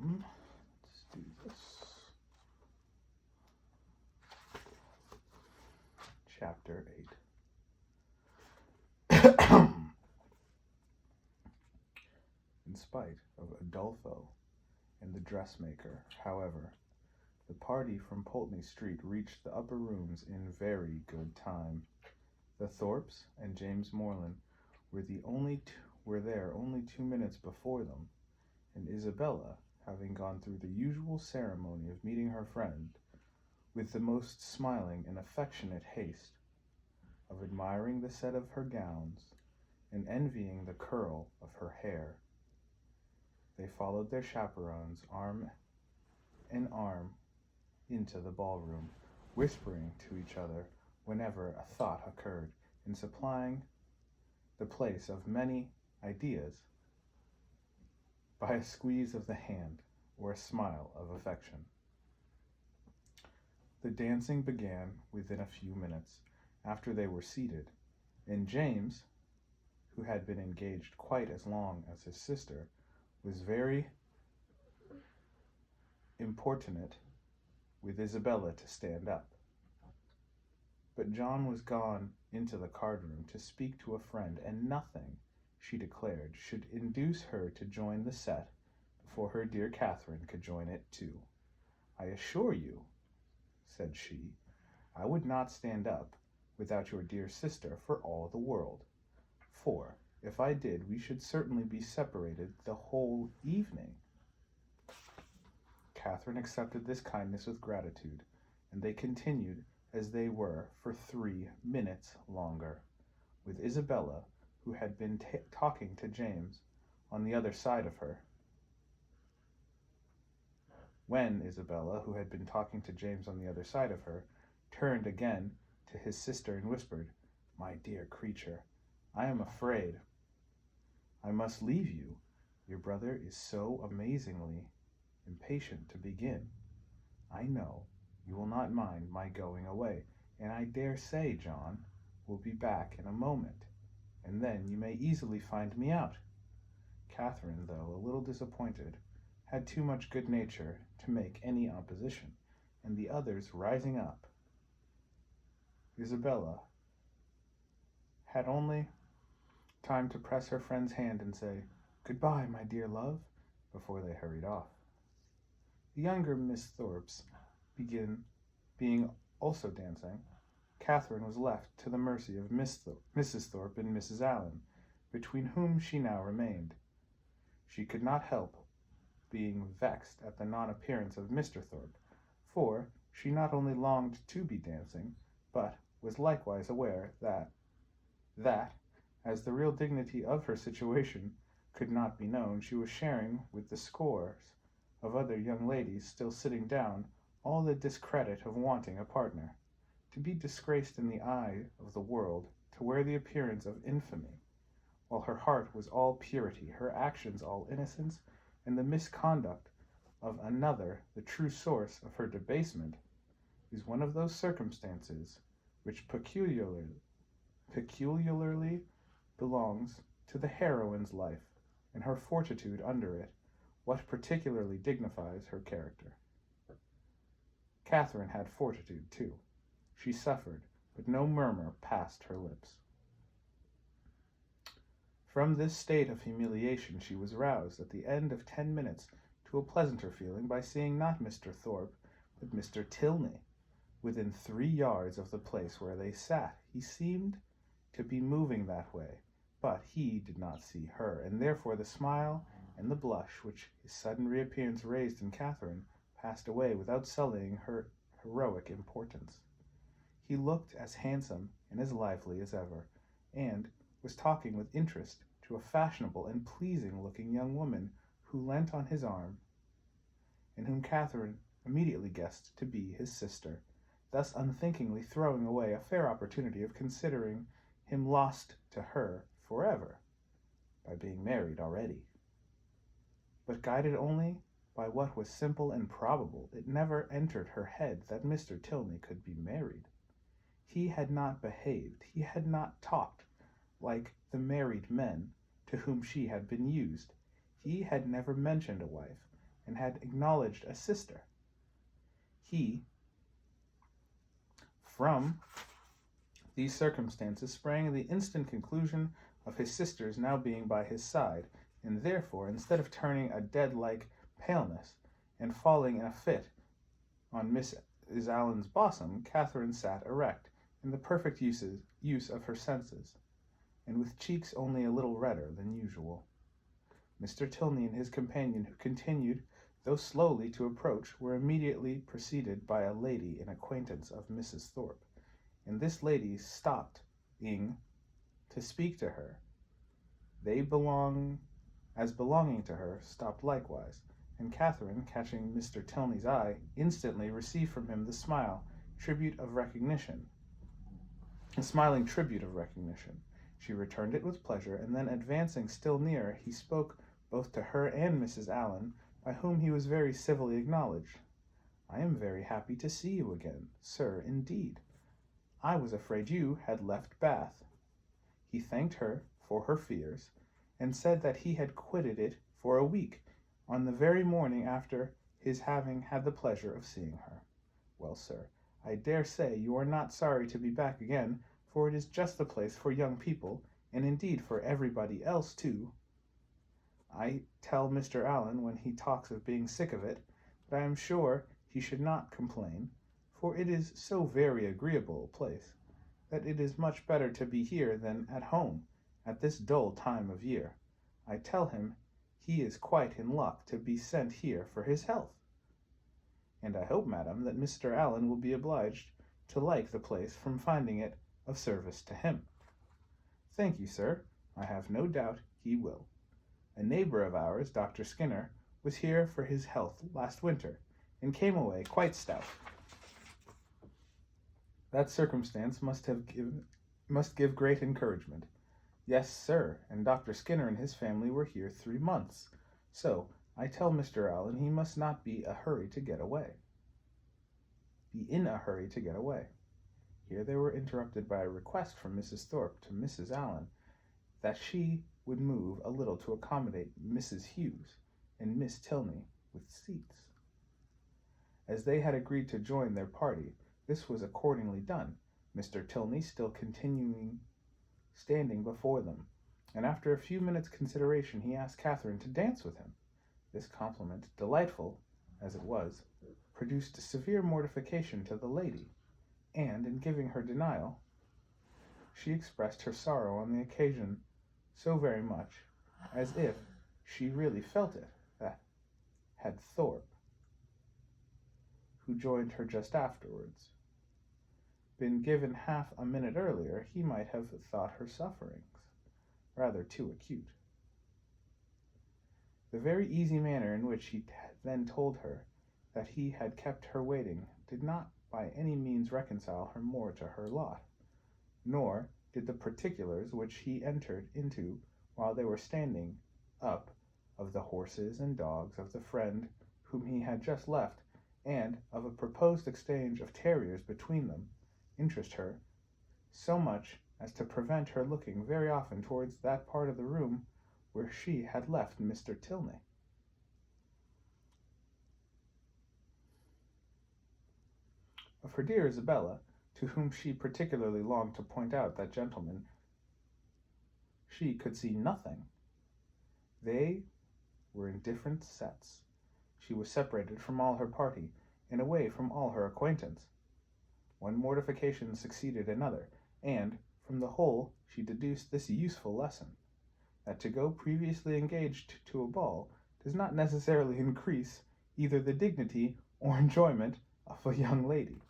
Let's do this. Chapter 8. In spite of Adolfo and the dressmaker, however, the party from Pulteney Street reached the upper rooms in very good time. The Thorpes and James Morland were there only 2 minutes before them, and Isabella, having gone through the usual ceremony of meeting her friend, with the most smiling and affectionate haste, of admiring the set of her gowns, and envying the curl of her hair, they followed their chaperones arm in arm into the ballroom, whispering to each other whenever a thought occurred, and supplying the place of many ideas by a squeeze of the hand or a smile of affection. The dancing began within a few minutes after they were seated, and James, who had been engaged quite as long as his sister, was very importunate with Isabella to stand up. But John was gone into the card-room to speak to a friend, and nothing, she declared, should induce her to join the set before her dear Catherine could join it too. "I assure you," said she, "I would not stand up without your dear sister for all the world, for if I did we should certainly be separated the whole evening." Catherine accepted this kindness with gratitude, and they continued as they were for 3 minutes longer, with Isabella, who had been talking to James, on the other side of her. When Isabella, who had been talking to James on the other side of her, turned again to his sister and whispered, "My dear creature, I am afraid I must leave you. Your brother is so amazingly impatient to begin. I know you will not mind my going away, and I dare say John will be back in a moment, and then you may easily find me out." Catherine, though a little disappointed, had too much good nature to make any opposition, and the others rising up, Isabella had only time to press her friend's hand and say, "Goodbye, my dear love," before they hurried off. The younger Miss Thorpes being also dancing, Catherine was left to the mercy of Mrs. Thorpe and Mrs. Allen, between whom she now remained. She could not help being vexed at the non-appearance of Mr. Thorpe, for she not only longed to be dancing, but was likewise aware that, as the real dignity of her situation could not be known, she was sharing with the scores of other young ladies still sitting down all the discredit of wanting a partner. To be disgraced in the eye of the world, to wear the appearance of infamy, while her heart was all purity, her actions all innocence, and the misconduct of another the true source of her debasement, is one of those circumstances which peculiarly belongs to the heroine's life, and her fortitude under it what particularly dignifies her character. Catherine had fortitude too. She suffered, but no murmur passed her lips. From this state of humiliation she was roused at the end of 10 minutes to a pleasanter feeling by seeing not Mr. Thorpe, but Mr. Tilney, within 3 yards of the place where they sat. He seemed to be moving that way, but he did not see her, and therefore the smile and the blush which his sudden reappearance raised in Catherine passed away without sullying her heroic importance. He looked as handsome and as lively as ever, and was talking with interest to a fashionable and pleasing-looking young woman who leant on his arm, and whom Catherine immediately guessed to be his sister, thus unthinkingly throwing away a fair opportunity of considering him lost to her forever by being married already. But guided only by what was simple and probable, it never entered her head that Mr. Tilney could be married. He had not behaved, he had not talked like the married men to whom she had been used. He had never mentioned a wife, and had acknowledged a sister. He, from these circumstances, sprang the instant conclusion of his sister's now being by his side, and therefore, instead of turning a dead-like paleness and falling in a fit on Mrs. Allen's bosom, Catherine sat erect, in the perfect use of her senses, and with cheeks only a little redder than usual. Mr. Tilney and his companion, who continued, though slowly, to approach, were immediately preceded by a lady, an acquaintance of Mrs. Thorpe, and this lady stopped to speak to her. They belonging to her, stopped likewise, and Catherine, catching Mr. Tilney's eye, instantly received from him the smiling tribute of recognition. She returned it with pleasure, and then advancing still nearer, he spoke both to her and Mrs. Allen, by whom he was very civilly acknowledged. "I am very happy to see you again, sir, indeed. I was afraid you had left Bath." He thanked her for her fears, and said that he had quitted it for a week, on the very morning after his having had the pleasure of seeing her. "Well, sir, I dare say you are not sorry to be back again, for it is just the place for young people, and indeed for everybody else too. I tell Mr. Allen, when he talks of being sick of it, that I am sure he should not complain, for it is so very agreeable a place, that it is much better to be here than at home, at this dull time of year. I tell him he is quite in luck to be sent here for his health. And I hope, madam, that Mr. Allen will be obliged to like the place from finding it of service to him." "Thank you, sir. I have no doubt he will. A neighbor of ours, Dr. Skinner, was here for his health last winter, and came away quite stout. That circumstance must give great encouragement." "Yes, sir, and Dr. Skinner and his family were here 3 months. So I tell Mr. Allen he must not be in a hurry to get away." Here they were interrupted by a request from Mrs. Thorpe to Mrs. Allen that she would move a little to accommodate Mrs. Hughes and Miss Tilney with seats. As they had agreed to join their party, this was accordingly done, Mr. Tilney still standing before them, and after a few minutes' consideration he asked Catherine to dance with him. This compliment, delightful as it was, produced severe mortification to the lady, and, in giving her denial, she expressed her sorrow on the occasion so very much, as if she really felt it, that had Thorpe, who joined her just afterwards, been given half a minute earlier, he might have thought her sufferings rather too acute. The very easy manner in which he then told her that he had kept her waiting did not by any means reconcile her more to her lot, nor did the particulars which he entered into while they were standing up, of the horses and dogs of the friend whom he had just left, and of a proposed exchange of terriers between them, interest her so much as to prevent her looking very often towards that part of the room where she had left Mr. Tilney. Of her dear Isabella, to whom she particularly longed to point out that gentleman, she could see nothing. They were in different sets. She was separated from all her party, and away from all her acquaintance. One mortification succeeded another, and, from the whole, she deduced this useful lesson, that to go previously engaged to a ball does not necessarily increase either the dignity or enjoyment of a young lady.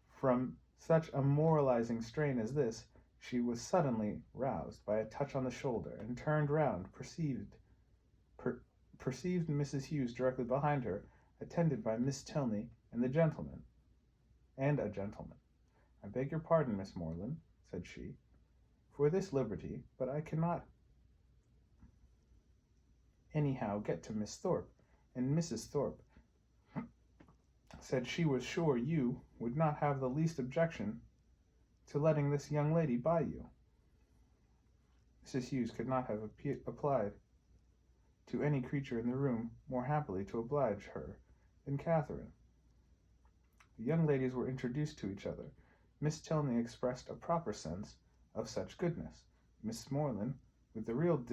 From such a moralizing strain as this, she was suddenly roused by a touch on the shoulder, and turned round, perceived Mrs. Hughes directly behind her, attended by Miss Tilney and a gentleman. "I beg your pardon, Miss Morland," said she, "for this liberty, but I cannot anyhow get to Miss Thorpe, and Mrs. Thorpe said she was sure you would not have the least objection to letting this young lady by you." Mrs. Hughes could not have applied to any creature in the room more happily to oblige her than Catherine. The young ladies were introduced to each other. Miss Tilney expressed a proper sense of such goodness, Miss Morland, with the real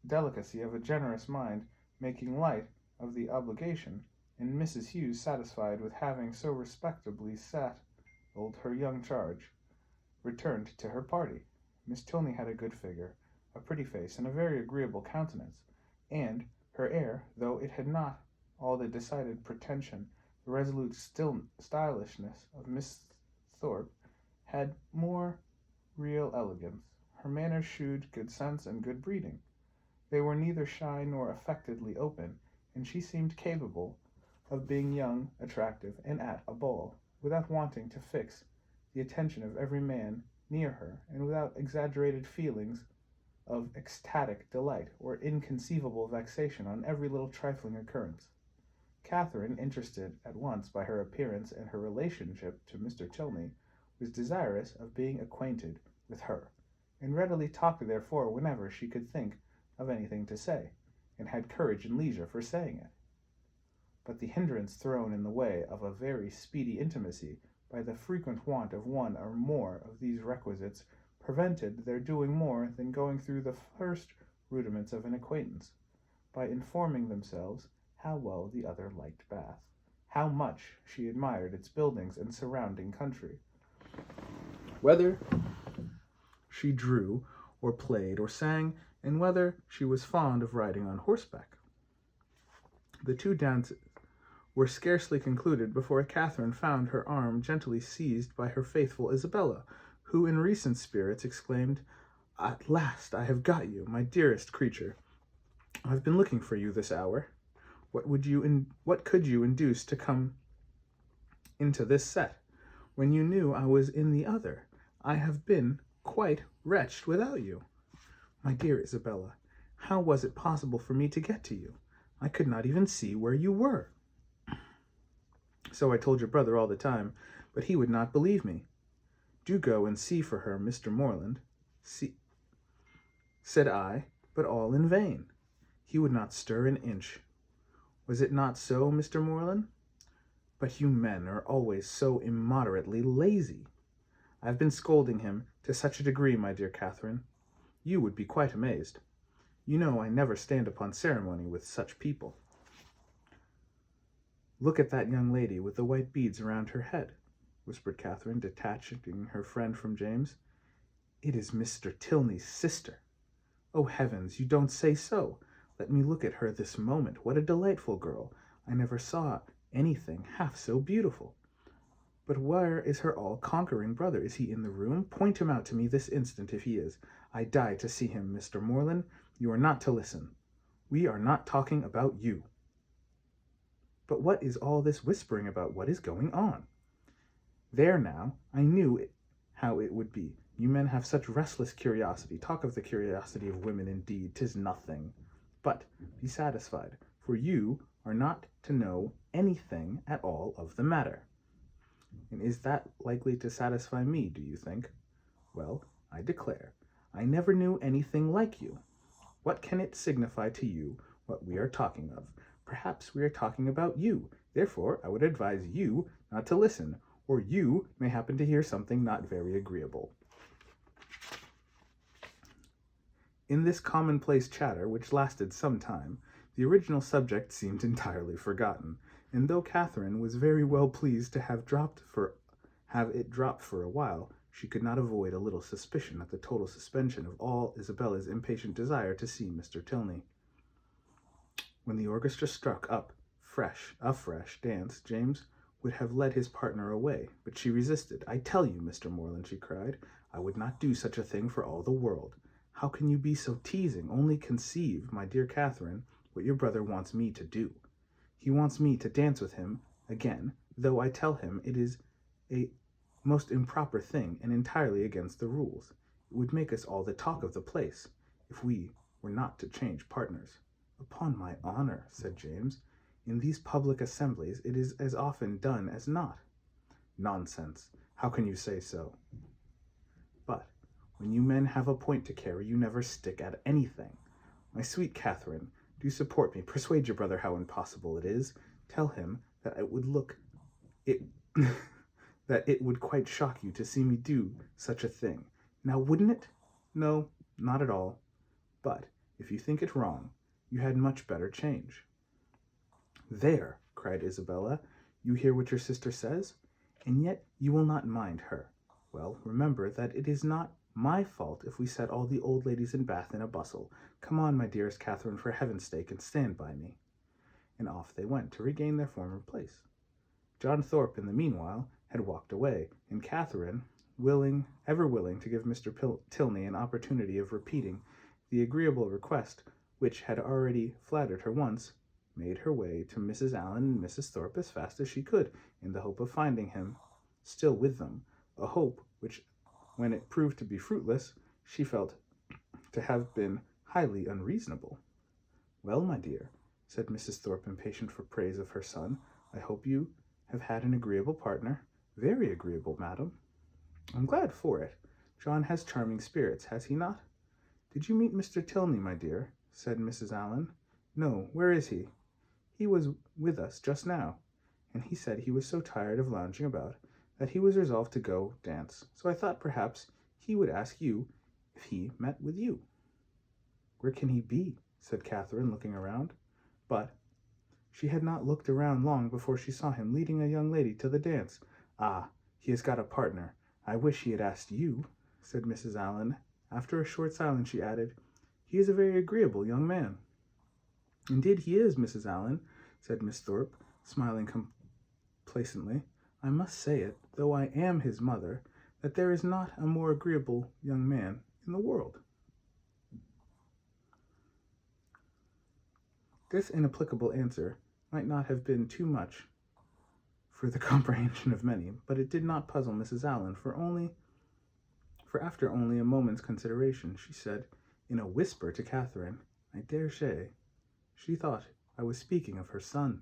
delicacy of a generous mind, making light of the obligation, and Mrs. Hughes satisfied with having so respectably settled her young charge, returned to her party. Miss Tilney had a good figure, a pretty face, and a very agreeable countenance, and her air, though it had not all the decided pretension, the resolute stylishness of Miss Thorpe, had more real elegance. Her manners shewed good sense and good breeding. They were neither shy nor affectedly open, and she seemed capable of being young, attractive, and at a ball, without wanting to fix the attention of every man near her, and without exaggerated feelings of ecstatic delight or inconceivable vexation on every little trifling occurrence. Catherine, interested at once by her appearance and her relationship to Mr. Tilney, was desirous of being acquainted with her, and readily talked therefore whenever she could think of anything to say, and had courage and leisure for saying it. But the hindrance thrown in the way of a very speedy intimacy by the frequent want of one or more of these requisites prevented their doing more than going through the first rudiments of an acquaintance, by informing themselves how well the other liked Bath, how much she admired its buildings and surrounding country, whether she drew or played or sang, and whether she was fond of riding on horseback. The 2 dances were scarcely concluded before Catherine found her arm gently seized by her faithful Isabella, who in recent spirits exclaimed, "At last I have got you, my dearest creature. I've been looking for you this hour. What could you induce to come into this set, when you knew I was in the other? I have been quite wretched without you. My dear Isabella, how was it possible for me to get to you? I could not even see where you were." "So I told your brother all the time, but he would not believe me." "Do go and see for her, Mr. Morland." Said I, but all in vain. He would not stir an inch. Was it not so, Mr. Morland? But you men are always so immoderately lazy. I've been scolding him to such a degree, my dear Catherine. You would be quite amazed. You know I never stand upon ceremony with such people. Look at that young lady with the white beads around her head, whispered Catherine, detaching her friend from James. It is Mr. Tilney's sister. Oh, heavens, you don't say so. Let me look at her this moment. What a delightful girl. I never saw anything half so beautiful. But where is her all-conquering brother? Is he in the room? Point him out to me this instant if he is. I die to see him, Mr. Morland. You are not to listen. We are not talking about you. But what is all this whispering about? What is going on? There now, I knew how it would be. You men have such restless curiosity. Talk of the curiosity of women, indeed, 'tis nothing. But be satisfied, for you are not to know anything at all of the matter. And is that likely to satisfy me, do you think? Well, I declare, I never knew anything like you. What can it signify to you what we are talking of? Perhaps we are talking about you. Therefore, I would advise you not to listen, or you may happen to hear something not very agreeable. In this commonplace chatter, which lasted some time, the original subject seemed entirely forgotten, and though Catherine was very well pleased to have it drop for a while, she could not avoid a little suspicion at the total suspension of all Isabella's impatient desire to see Mr. Tilney. When the orchestra struck up a fresh dance, James would have led his partner away, but she resisted. I tell you, Mr. Morland, she cried, I would not do such a thing for all the world. How can you be so teasing? Only conceive, my dear Catherine, what your brother wants me to do. He wants me to dance with him again, though I tell him it is a most improper thing and entirely against the rules. It would make us all the talk of the place, if we were not to change partners. Upon my honor, said James, in these public assemblies it is as often done as not. Nonsense. How can you say so? But when you men have a point to carry, you never stick at anything. My sweet Catherine, Do support me. Persuade your brother how impossible it is. Tell him that that it would quite shock you to see me do such a thing. Now, wouldn't it? No, not at all. But if you think it wrong, you had much better change. There, cried Isabella, you hear what your sister says, and yet you will not mind her. Well, remember that it is not my fault if we set all the old ladies in Bath in a bustle. Come on, my dearest Catherine, for heaven's sake, and stand by me. And off they went to regain their former place. John Thorpe, in the meanwhile, had walked away, and Catherine, ever willing to give Mr. Tilney an opportunity of repeating the agreeable request which had already flattered her once, made her way to Mrs. Allen and Mrs. Thorpe as fast as she could, in the hope of finding him still with them, a hope which, when it proved to be fruitless, she felt to have been highly unreasonable. Well, my dear, said Mrs. Thorpe, impatient for praise of her son, I hope you have had an agreeable partner. Very agreeable, madam. I'm glad for it. John has charming spirits, has he not? Did you meet Mr. Tilney, my dear? Said Mrs. Allen. No, where is he? He was with us just now, and he said he was so tired of lounging about that he was resolved to go dance, so I thought perhaps he would ask you if he met with you. Where can he be? Said Catherine, looking around. But she had not looked around long before she saw him leading a young lady to the dance. Ah, he has got a partner. I wish he had asked you, said Mrs. Allen. After a short silence she added, he is a very agreeable young man. Indeed he is, Mrs. Allen, said Miss Thorpe, smiling complacently. I must say it, though I am his mother, that there is not a more agreeable young man in the world. This inapplicable answer might not have been too much for the comprehension of many, but it did not puzzle Mrs. Allen, for after only a moment's consideration, she said, in a whisper to Catherine, I dare say, she thought I was speaking of her son.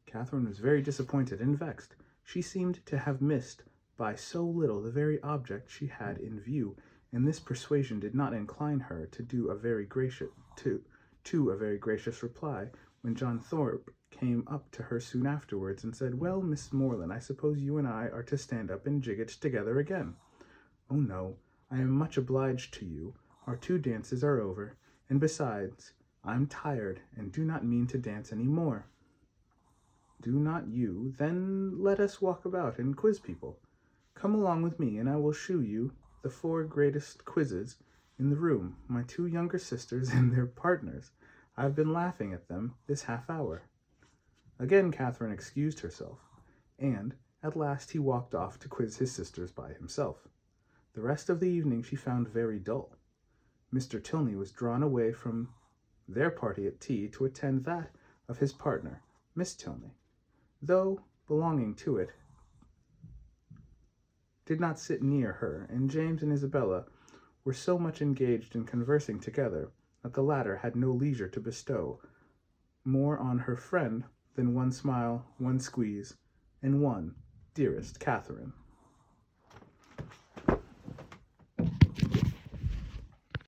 Catherine was very disappointed and vexed. She seemed to have missed by so little the very object she had in view, and this persuasion did not incline her to a very gracious reply when John Thorpe came up to her soon afterwards and said, Well, Miss Morland, I suppose you and I are to stand up and jig it together again. Oh, no, I am much obliged to you. Our 2 dances are over, and besides, I'm tired and do not mean to dance any more. Do not you? Then let us walk about and quiz people. Come along with me, and I will shew you the 4 greatest quizzes in the room, my 2 younger sisters and their partners. I've been laughing at them this half hour. Again Catherine excused herself, and at last he walked off to quiz his sisters by himself. The rest of the evening she found very dull. Mr. Tilney was drawn away from their party at tea to attend that of his partner, Miss Tilney, though belonging to it, did not sit near her, and James and Isabella were so much engaged in conversing together that the latter had no leisure to bestow more on her friend than one smile, one squeeze, and one dearest Catherine.